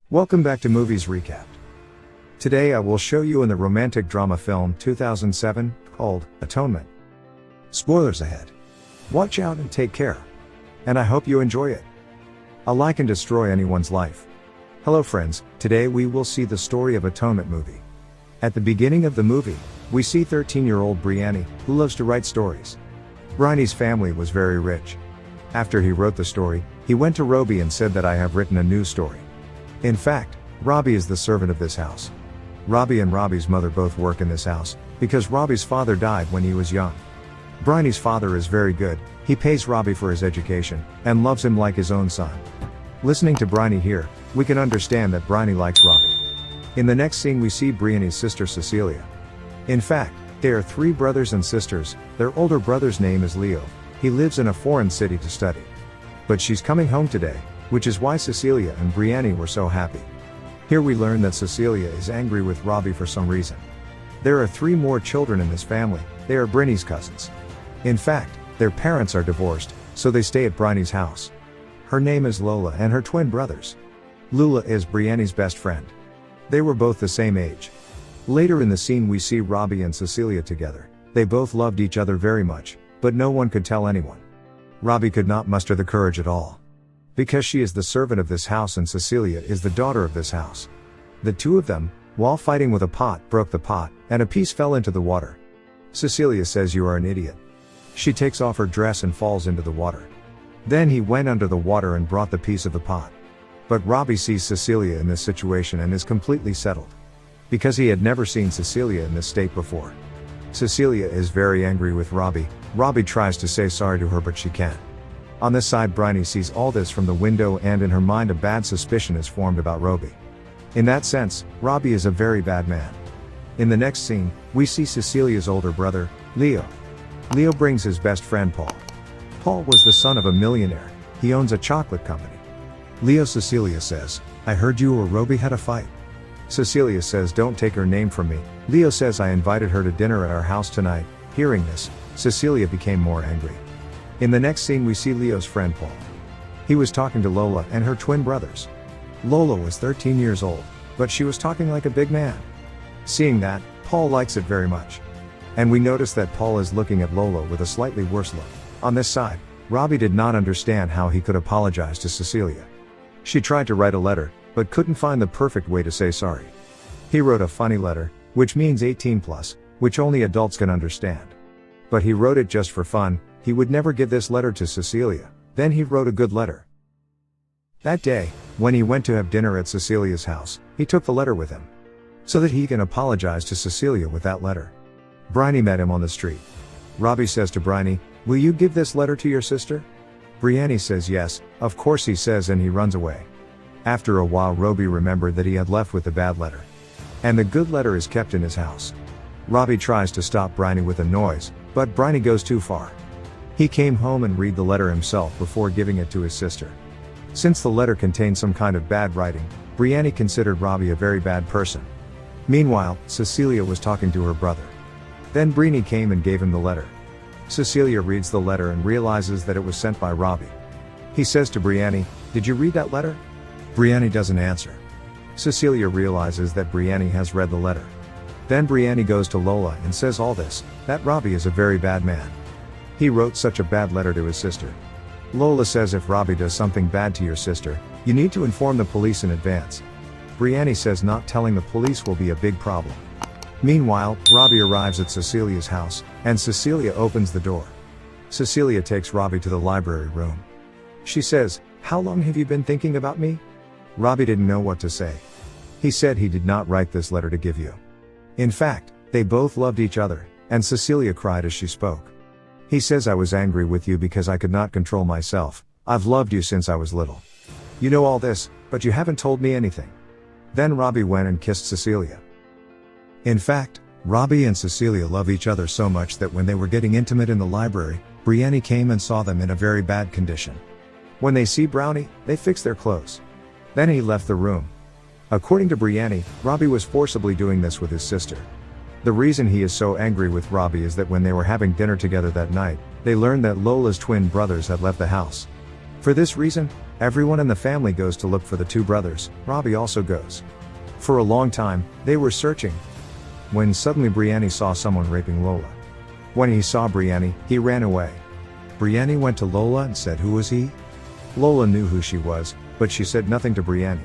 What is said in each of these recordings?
Welcome back to Movies Recapped. Today I will show you in the romantic drama film 2007 called Atonement. Spoilers ahead. Watch out and take care. And I hope you enjoy it. A lie can destroy anyone's life. Hello friends, today we will see the story of Atonement movie. At the beginning of the movie, we see 13-year-old Briany, who loves to write stories. Briny's family was very rich. After he wrote the story, he went to Robi and said that I have written a new story. In fact, Robbie is the servant of this house. Robbie and Robbie's mother both work in this house, because Robbie's father died when he was young. Briny's father is very good, he pays Robbie for his education, and loves him like his own son. Listening to Briny here, we can understand that Briny likes Robbie. In the next scene we see Briany's sister Cecilia. In fact, they are three brothers and sisters, their older brother's name is Leo, he lives in a foreign city to study. But she's coming home today, which is why Cecilia and Briany were so happy. Here we learn that Cecilia is angry with Robbie for some reason. There are three more children in this family, they are Briny's cousins. In fact, their parents are divorced, so they stay at Briny's house. Her name is Lola and her twin brothers. Lula is Briany's best friend. They were both the same age. Later in the scene we see Robbie and Cecilia together. They both loved each other very much, but no one could tell anyone. Robbie could not muster the courage at all. Because she is the servant of this house and Cecilia is the daughter of this house. The two of them, while fighting with a pot, broke the pot, and a piece fell into the water. Cecilia says you are an idiot. She takes off her dress and falls into the water. Then he went under the water and brought the piece of the pot. But Robbie sees Cecilia in this situation and is completely settled. Because he had never seen Cecilia in this state before. Cecilia is very angry with Robbie. Robbie tries to say sorry to her but she can't. On this side Briny sees all this from the window and in her mind a bad suspicion is formed about Robi. In that sense, Robbie is a very bad man. In the next scene, we see Cecilia's older brother, Leo. Leo brings his best friend Paul. Paul was the son of a millionaire, he owns a chocolate company. Cecilia says, I heard you or Robi had a fight. Cecilia says don't take her name from me. Leo says I invited her to dinner at our house tonight. Hearing this, Cecilia became more angry. In the next scene we see Leo's friend Paul. He was talking to Lola and her twin brothers. Lola was 13 years old, but she was talking like a big man. Seeing that, Paul likes it very much. And we notice that Paul is looking at Lola with a slightly worse look. On this side, Robbie did not understand how he could apologize to Cecilia. She tried to write a letter, but couldn't find the perfect way to say sorry. He wrote a funny letter, which means 18+, which only adults can understand. But he wrote it just for fun. He would never give this letter to Cecilia, then he wrote a good letter. That day, when he went to have dinner at Cecilia's house, he took the letter with him. So that he can apologize to Cecilia with that letter. Briny met him on the street. Robbie says to Briny, will you give this letter to your sister? Briany says yes, of course he says and he runs away. After a while Robi remembered that he had left with the bad letter. And the good letter is kept in his house. Robbie tries to stop Briny with a noise, but Briny goes too far. He came home and read the letter himself before giving it to his sister. Since the letter contained some kind of bad writing, Briany considered Robbie a very bad person. Meanwhile, Cecilia was talking to her brother. Then Briny came and gave him the letter. Cecilia reads the letter and realizes that it was sent by Robbie. He says to Briany, did you read that letter? Briany doesn't answer. Cecilia realizes that Briany has read the letter. Then Briany goes to Lola and says all this, that Robbie is a very bad man. He wrote such a bad letter to his sister. Lola says if Robbie does something bad to your sister, you need to inform the police in advance. Briany says not telling the police will be a big problem. Meanwhile, Robbie arrives at Cecilia's house, and Cecilia opens the door. Cecilia takes Robbie to the library room. She says, how long have you been thinking about me? Robbie didn't know what to say. He said he did not write this letter to give you. In fact, they both loved each other, and Cecilia cried as she spoke. He says I was angry with you because I could not control myself. I've loved you since I was little. You know all this, but you haven't told me anything. Then Robbie went and kissed Cecilia. In fact, Robbie and Cecilia love each other so much that when they were getting intimate in the library, Briany came and saw them in a very bad condition. When they see Brownie, they fix their clothes. Then he left the room. According to Briany, Robbie was forcibly doing this with his sister. The reason he is so angry with Robbie is that when they were having dinner together that night, they learned that Lola's twin brothers had left the house. For this reason, Everyone in the family goes to look for the two brothers. Robbie also goes. For a long time, they were searching, when suddenly Briany saw someone raping Lola. When he saw Briany, he ran away. Briany went to Lola and said who was he? Lola knew who she was, but she said nothing to Briany.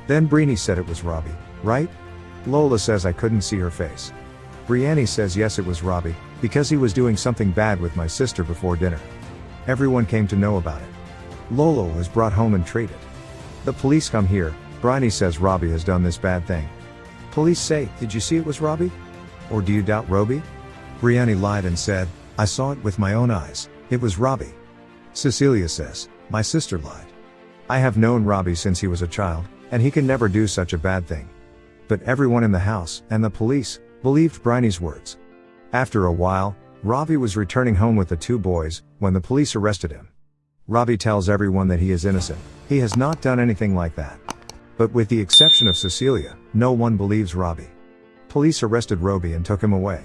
Then Briny said it was Robbie, right? Lola says I couldn't see her face. Briany says yes it was Robbie, because he was doing something bad with my sister before dinner. Everyone came to know about it. Lola was brought home and treated. The police come here. Briny says Robbie has done this bad thing. Police say, did you see it was Robbie? Or do you doubt Robi? Briany lied and said, I saw it with my own eyes, it was Robbie. Cecilia says, my sister lied. I have known Robbie since he was a child, and he can never do such a bad thing. But everyone in the house, and the police, believed Briny's words. After a while, Robbie was returning home with the two boys, when the police arrested him. Robbie tells everyone that he is innocent, he has not done anything like that. But with the exception of Cecilia, no one believes Robbie. Police arrested Robi and took him away.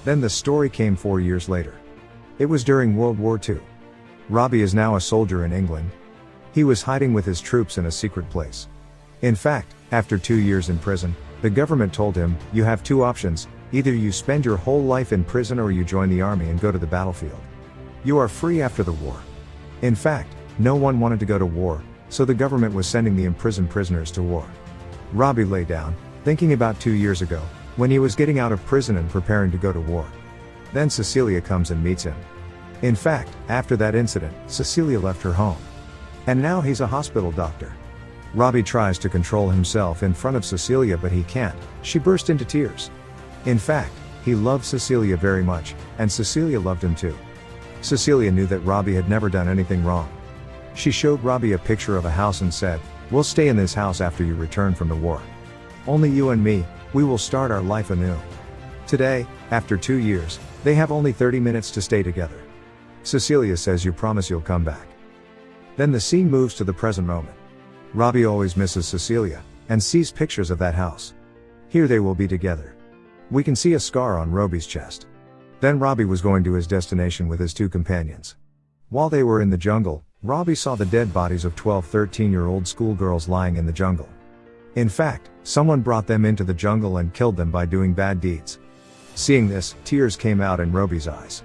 Then the story came 4 years later. It was during World War II. Robbie is now a soldier in England. He was hiding with his troops in a secret place. In fact, after 2 years in prison, the government told him, you have two options, either you spend your whole life in prison or you join the army and go to the battlefield. You are free after the war. In fact, no one wanted to go to war, so the government was sending the imprisoned prisoners to war. Robbie lay down, thinking about 2 years ago, when he was getting out of prison and preparing to go to war. Then Cecilia comes and meets him. In fact, after that incident, Cecilia left her home. And now he's a hospital doctor. Robbie tries to control himself in front of Cecilia but he can't, she burst into tears. In fact, he loved Cecilia very much, and Cecilia loved him too. Cecilia knew that Robbie had never done anything wrong. She showed Robbie a picture of a house and said, we'll stay in this house after you return from the war. Only you and me, we will start our life anew. Today, after 2 years, they have only 30 minutes to stay together. Cecilia says you promise you'll come back. Then the scene moves to the present moment. Robbie always misses Cecilia, and sees pictures of that house. Here they will be together. We can see a scar on Robbie's chest. Then Robbie was going to his destination with his two companions. While they were in the jungle, Robbie saw the dead bodies of 12-13-year-old schoolgirls lying in the jungle. In fact, someone brought them into the jungle and killed them by doing bad deeds. Seeing this, tears came out in Robbie's eyes.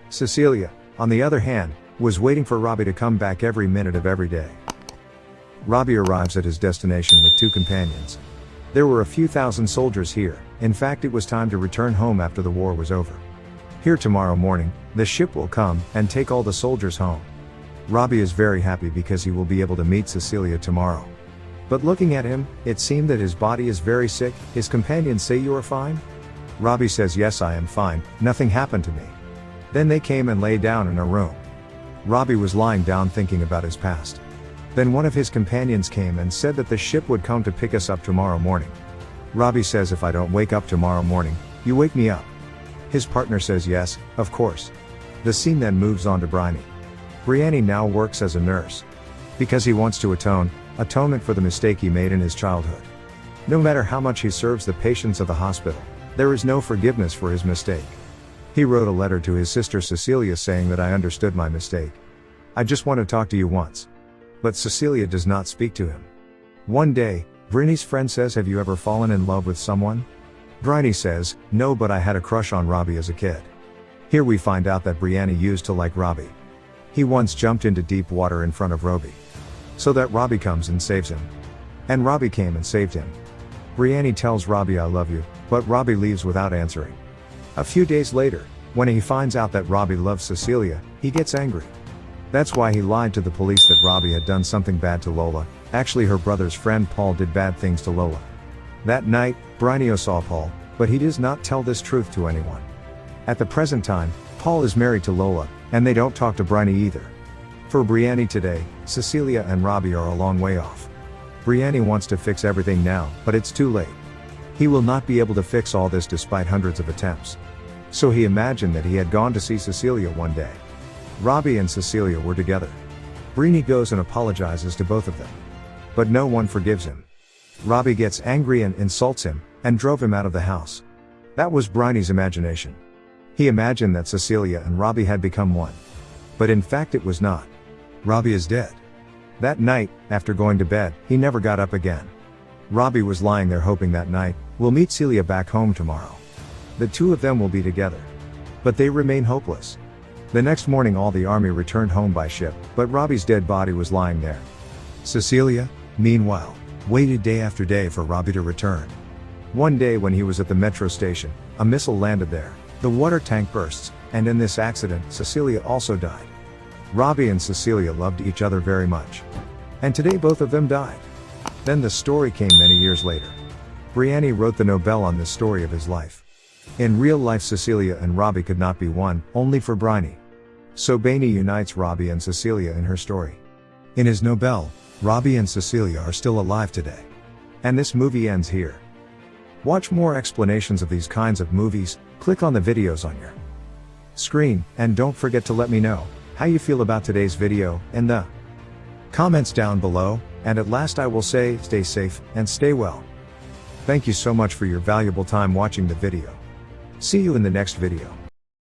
Cecilia, on the other hand, was waiting for Robbie to come back every minute of every day. Robbie arrives at his destination with two companions. There were a few thousand soldiers here, in fact it was time to return home after the war was over. Here tomorrow morning, the ship will come and take all the soldiers home. Robbie is very happy because he will be able to meet Cecilia tomorrow. But looking at him, it seemed that his body is very sick. His companions say you are fine? Robbie says yes I am fine, nothing happened to me. Then they came and lay down in a room. Robbie was lying down thinking about his past. Then one of his companions came and said that the ship would come to pick us up tomorrow morning. Robbie says if I don't wake up tomorrow morning, you wake me up. His partner says yes, of course. The scene then moves on to Briny. Briany now works as a nurse. Because he wants to atonement for the mistake he made in his childhood. No matter how much he serves the patients of the hospital, there is no forgiveness for his mistake. He wrote a letter to his sister Cecilia saying that I understood my mistake. I just want to talk to you once. But Cecilia does not speak to him. One day, Briny's friend says have you ever fallen in love with someone? Briny says, no but I had a crush on Robbie as a kid. Here we find out that Briany used to like Robbie. He once jumped into deep water in front of Robi. So that Robbie comes and saves him. And Robbie came and saved him. Briany tells Robbie I love you, but Robbie leaves without answering. A few days later, when he finds out that Robbie loves Cecilia, he gets angry. That's why he lied to the police that Robbie had done something bad to Lola. Actually her brother's friend Paul did bad things to Lola. That night, Briny saw Paul, but he does not tell this truth to anyone. At the present time, Paul is married to Lola, and they don't talk to Briny either. For Briany today, Cecilia and Robbie are a long way off. Briany wants to fix everything now, but it's too late. He will not be able to fix all this despite hundreds of attempts. So he imagined that he had gone to see Cecilia one day. Robbie and Cecilia were together. Briny goes and apologizes to both of them. But no one forgives him. Robbie gets angry and insults him, and drove him out of the house. That was Briny's imagination. He imagined that Cecilia and Robbie had become one. But in fact it was not. Robbie is dead. That night, after going to bed, he never got up again. Robbie was lying there hoping that night, we'll meet Celia back home tomorrow. The two of them will be together. But they remain hopeless. The next morning all the army returned home by ship, but Robbie's dead body was lying there. Cecilia, meanwhile, waited day after day for Robbie to return. One day when he was at the metro station, a missile landed there. The water tank bursts, and in this accident, Cecilia also died. Robbie and Cecilia loved each other very much. And today both of them died. Then the story came many years later. Briany wrote the Nobel on this story of his life. In real life Cecilia and Robbie could not be one, only for Briny. So Briany unites Robbie and Cecilia in her story. In his Nobel, Robbie and Cecilia are still alive today. And this movie ends here. Watch more explanations of these kinds of movies, click on the videos on your screen, and don't forget to let me know how you feel about today's video in the comments down below, and at last I will say, stay safe, and stay well. Thank you so much for your valuable time watching the video. See you in the next video.